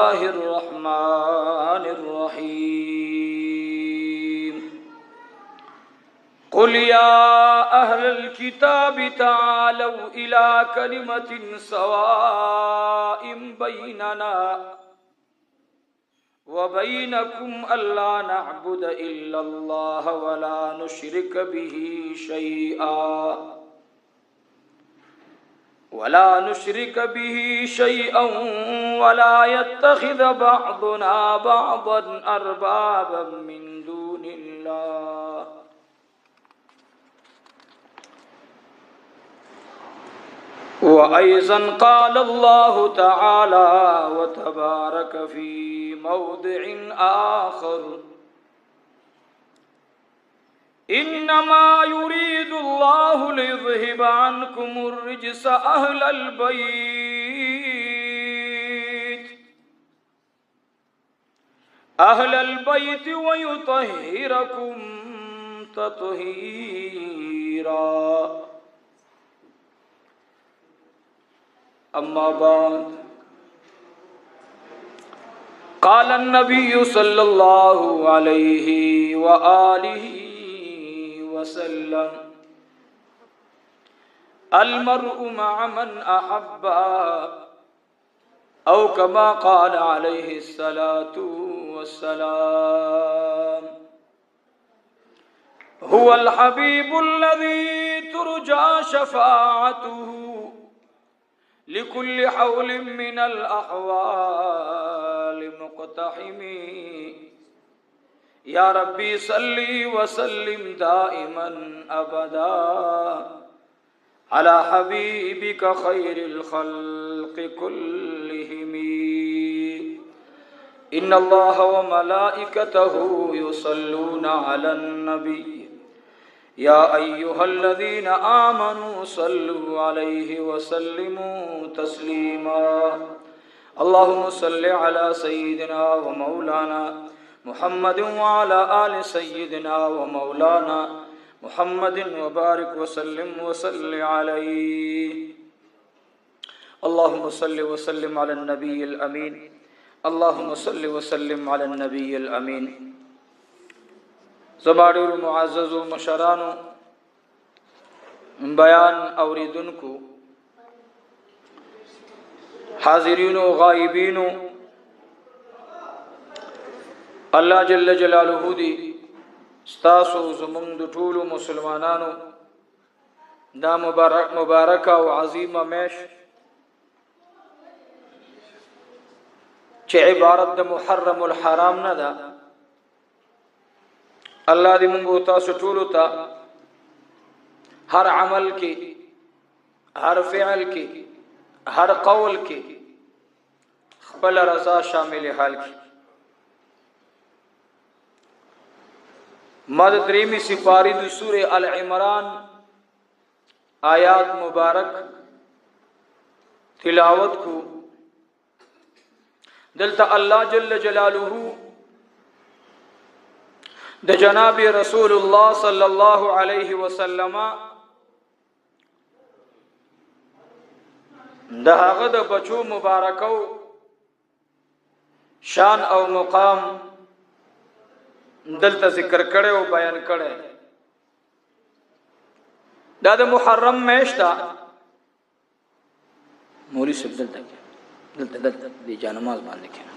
الله الرحمن الرحيم قل يا أهل الكتاب تعالوا إلى كلمة سواء بيننا وبينكم ألا نعبد إلا الله ولا نشرك به شيئا ولا يتخذ بعضنا بعضا أربابا من دون الله وأيضا قال الله تعالى وتبارك في موضع آخر إنما يريد الله ليذهب عنكم الرجس أهل البيت ويطهركم تطهيرا أما بعد قال النبي صلى الله عليه وآله وسلم المرء مع من أحب أو كما قال عليه الصلاة والسلام هو الحبيب الذي ترجى شفاعته لكل حول من الأحوال مقتحم يا ربي صل وسلم دائما أبدا على حبيبك خير الخلق كلهم إن الله وملائكته يصلون على النبي يا أيها الذين آمنوا صلوا عليه وسلموا تسليما اللهم صل على سيدنا ومولانا محمد وعلى آل سيدنا ومولانا محمد وبارك وسلم عليه اللهم صل وسلم على النبي الأمين اللهم صل وسلم على النبي الأمين زباڑی معزز و مشرانو بیان اوریدونکو حاضرین و غائبین الله جل جلاله دی ستاسو زمون د ټولو مسلمانانو دا مبارک او عظیمه میش چې عبارت د محرم الحرام نه ده الله دې موږ تاسو ټول ته هر عمل کې هر فعل کې هر قول کې خپل رضا شامل حال کې مد دریمی سپاری د سورہ العمران آیات مبارک تلاوت کو دلتا اللہ جل جلالہ د جناب رسول الله صلی الله علیه وسلم د هغه د بچو مبارکو شان او مقام دلته ذکر کړي او بیان کړي دا د محرم میاشت مولوی صاحب دلته د جانماز باندې کړه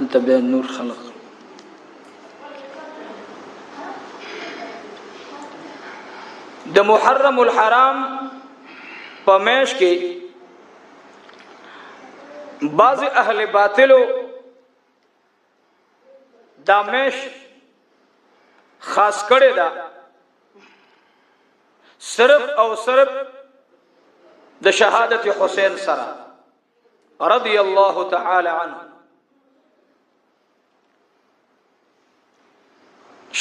دلته به نور خلق د محرم الحرام په میاشت کې بعض اهل باطلو دا میاشت خاص کړي دا صرف او صرف د شهادت حسین سره رضی الله تعالی عنه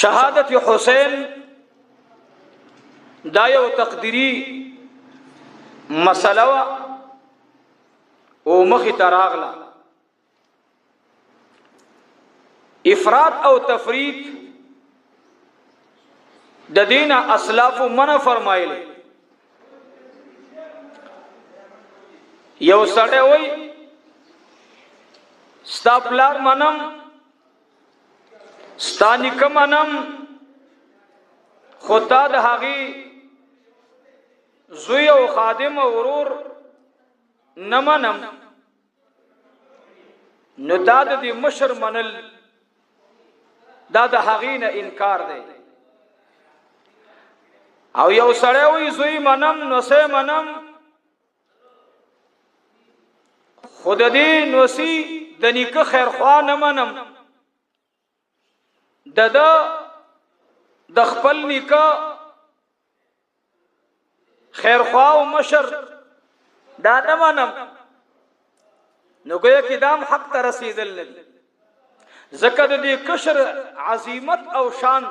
شهادت حسین دا یو تقدیری مسله او مخی تراغلا افراط او تفریط د دین اسلاف منع فرمایلی یو سړی وای ستا پلار منم ستا نیکه منم خو تا د هغې زوی او خادم او ورور نه منم، نو دا د دې مشر منل دا د هغې نه انکار دی. او یو سړی وایي زوی منم نوسی منم، خو د دې نوسی د نیکه خیرخوا نه منم، د خپل نیکه خیرخوا او مشر دا نه منم. نو گویا کې دام حق ته رسیدل نه دي، ځکه د دې کشر عظیمت او شان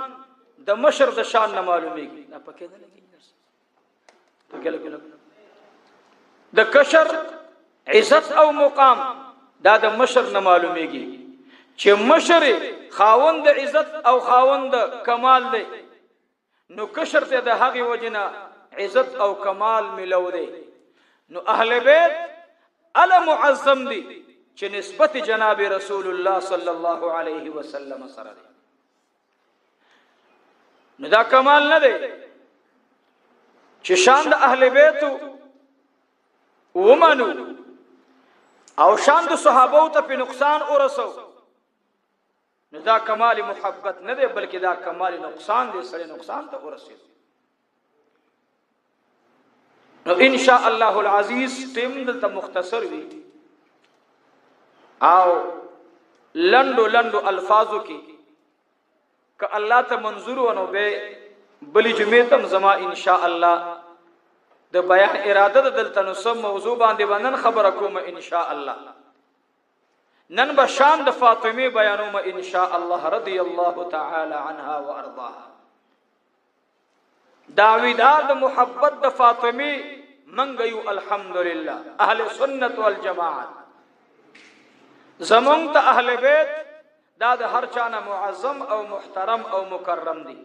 د مشر د شان نه معلومیږي. دا پکې نه لګي د کشر عزت او مقام دا د مشر نه معلومیږي چې مشر خاوند عزت او خاوند کمال دی، نو کشر ته د هغې وجنه عزت او کمال ملو دی. نو اهل بیت الا معظم دی چې نسبت جناب رسول الله صلی الله علیه وسلم سره دی. نو دا کمال نه دی چې شان د اهل بیت ومنو او شان د صحابو ته په نقصان ورسو، نو دا کمال محبت نه دی بلکې دا کمال نقصان دی، سره نقصان ته ورسید. نو ان شاء الله العزیز ټیم دلته مختصر وي او لندو الفاظو کې که الله ته منظور ونو به بلی جمعه تم زما ان شاء الله د بیان اراده د دلته نو سم موضوع باندې باندې خبره کوم ان شاء الله. نن به شان د فاطمه بیانوم ان شاء الله رضی الله تعالی عنها وارضاها. داویدار د محبت د فاطمه منګیو الحمدلله اهل سنت والجماعت. زمون ته اهل بیت دا د هر چانه معظم او محترم او مکرم دي.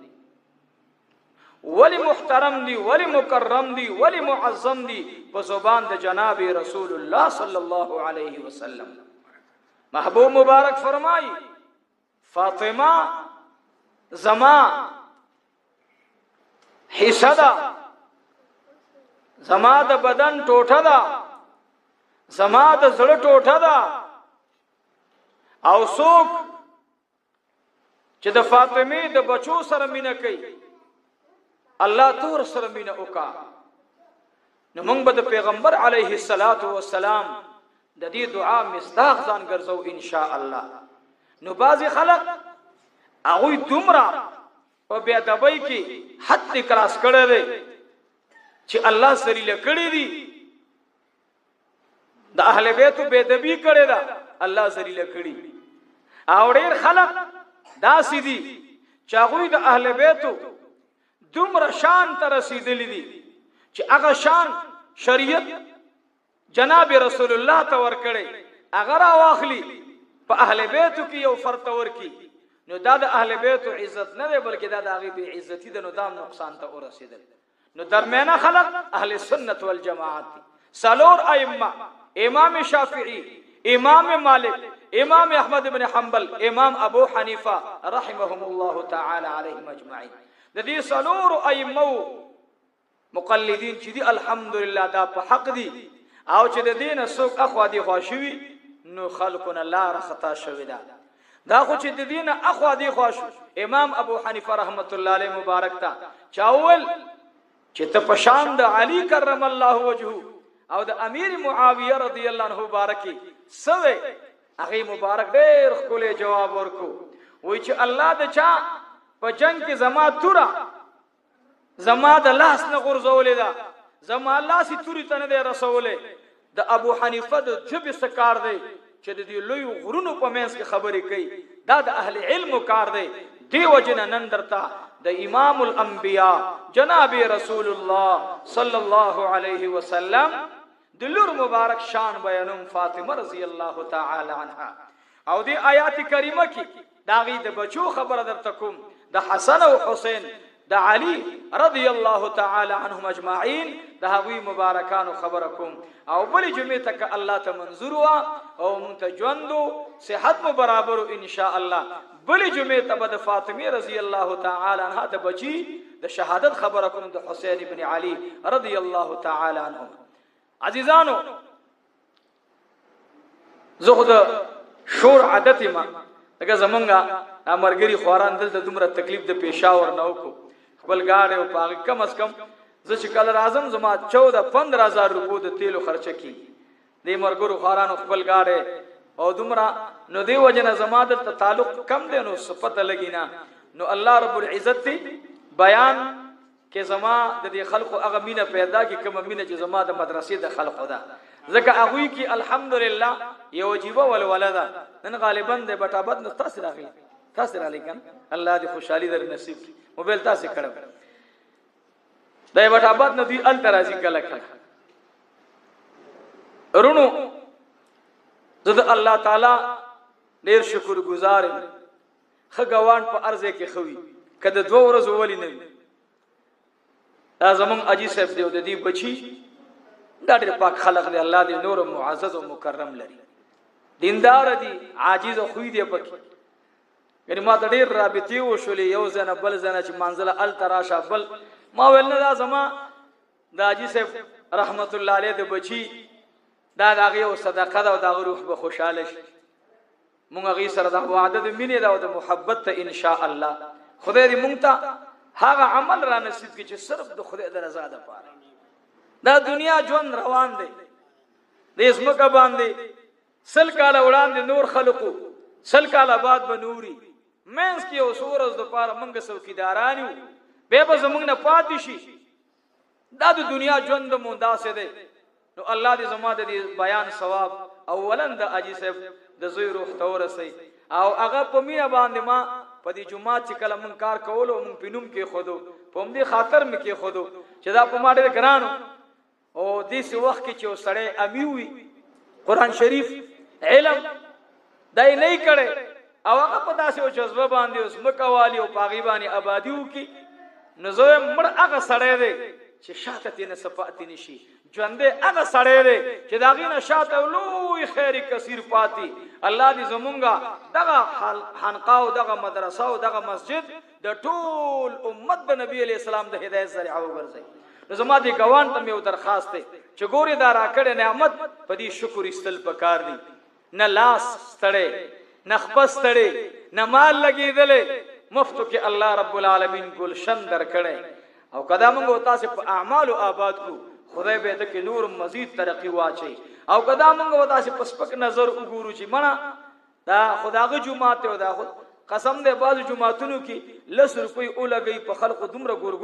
ولی محترم دی، ولی مکرم دی، ولی معظم دی په زبان د جناب رسول الله صلی الله علیه وسلم. محبوب مبارک فرمائی فاطمہ زما حصہ دا، زما د بدن ټوټه دا، زما د زړه ټوټه دا. او څوک چې د فاطمه د بچو سره مینه کوي الله تور سره مینه وکا، نو موږ به د پیغمبر علیه الصلاۃ والسلام د دې دعا مصداق ځان ګرځو ان شاء الله. نو بعضی خلک هغه دومره په بیا دبی کې حد کراس کړی دی چې الله ذلیل کړی دی، د اهل بیت بے ادبی کړی دا الله ذلیل کړی. او ډیر خلک داسې دي چې هغه د اهل بیت دومره شان ته رسیدلی دي چې هغه شان شریعت جناب رسول الله ته ورکړي هغه را واخلي په اهل بیت کې یو فرت ورکی، نو دا د اهل بیت عزت نه دی بلکې دا د هغه بی عزتی د نو دام نقصان ته ورسیدل. نو درمیانه خلق اهل سنت والجماعت دي. سالور ائمه امام شافعی، امام مالک، امام احمد بن حنبل، امام ابو حنیفه رحمهم الله تعالی علیهم اجمعین. د دې سالور ائمه مقلدین چې دي الحمدلله دا په حق دي، او چې د دین څوک اخوا دي خواشوي نو خلقنا لار خطا شوی دا خو چې د دین اخوا دي خواشو. امام ابو حنیفه رحمت الله علیه مبارک تا چاول چې ته پشان د علی کرم الله وجهه او د امیر معاویه رضی الله عنه مبارکی سوي هغه مبارک ډېر خپل جواب ورکو، وای چې الله د چا په جنگ کې زما تورا زما د لاس نه غرزولې دا، زما لاس توري ته نه دی رسولې. د ابو حنیفه د جبه سکار دی چې د دې لوی غرونو په منځ کې خبرې کوي، دا د اهل علم کار دی. دی وجنه نن درته د امام الانبیاء جناب رسول الله صلی الله علیه وسلم د لور مبارک شان بیانوم فاطمه رضی الله تعالی عنها. او دی آیات کریمه کې داغي د بچو خبره درته کوم، د حسن او حسین د علي رضی الله تعالی عنهم اجمعین د هغوی مبارکانو خبرکم او بل جمعه تک الله ته منظور وا او متجوندو صحت مو برابر ان شاء الله بل جمعه ته د فاطمه رضی الله تعالی عنها د بچی د شهادت خبرکم د حسین ابن علی رضی الله تعالی عنهم. عزیزانو زه خو د شور عادت ما دغه زمونږه امرګری خوران دلته دومره تکلیف د پېښور نه وکړو خپل گاډي او پاغ کم از کم زه چې کله راځم زما 14-15,000 روپو د تیلو خرچه کی د مرګرو خورانو خپل گاډي او دومره نو دی وجنه زما د تعلق کم دی نو صفته لګینا نو الله رب العزت بیان کې زما د دې خلقو هغه مینه پیدا کی کوم مینه چې زما د مدرسې د خلقو ده ځکه هغه کی الحمدلله یو واجبه ولولدا نن غالبا د بټابد نو تاسو راغلی تاسو را لیکن الله دې خوشحالي در نصیب موبایل تاسو کړو د وټاباد نو دی ال ترازی کله کړه رونو زه الله تعالی ډیر شکر گزار یم خګوان په ارزه کې خوي کده 2 ورځې ولی نه دا زمون اجي صاحب دی د دې بچي دا ډېر پاک خلق دی الله دې نور معزز او مکرم لري دیندار دي عاجز او خوې دی پکې یعنی ما ډېر رابطي و شولې یو زنه بل زنه چې منزله ال تراشه بل ما ولنه دا زما د اجي صاحب رحمت الله علیه د بچي دا دغه یو صدقه دا د روح به خوشاله شي مونږ غي سره د وعده د مینې دا او د محبت ته ان شاء الله خدای دې مونږ ته هغه عمل را نصیب کړي چې صرف د خدای د رضا ده پاره دا دنیا ژوند روان دی د اسمکه باندې سل کال وړاندې نور خلقو سل کال بعد بنوري مینس کې او سورز د پاره مونږ څوکیدارانیو به به زمونږ نه پاتې شي دا د دنیا ژوند مونږ داسې دی نو الله دې زما د بیان ثواب اولا د اجي صاحب د زوی روح تورسي او هغه په مینا باندې ما په دې جمعه چې کله مون کار کولو مون پینوم کې خودو په دې خاطر مې کې خودو چې دا په ما ډېر ګرانو او دې څه وخت کې چې سړی امیوي قران شریف علم دای نه کړي او هغه په داسې او جذبه باندې اوس مکوالی او پاغي باندې آبادیو کې نزوې مړ هغه سړی دی چې شاته تینه صفات نشي ژوندې هغه سړی دی چې داغې نه شاته لوی خیر کثیر پاتې الله دې زمونږه دغه خانقاه او دغه مدرسه او دغه مسجد د ټول امت به نبی علیہ السلام د هدایت ذریعہ وګرځي نو زما دې ګوان ته یو درخواست دی چې ګوري دا راکړې نعمت په دې شکر استل پکار دی نه لاس ستړي نه خپس ستړي نه مال لګېدلې مفتو کې الله رب العالمین گلشن درکړي او کدا موږ تاسو په اعمال او آباد کو خدای به د کې نور مزید ترقی واچي او کدا موږ تاسو په سپک نظر وګورو چې مړه دا خداغه جمعه ته دا قسم دې باز جمعهتونو کې 10 روپۍ اولګي په خلکو دومره ګور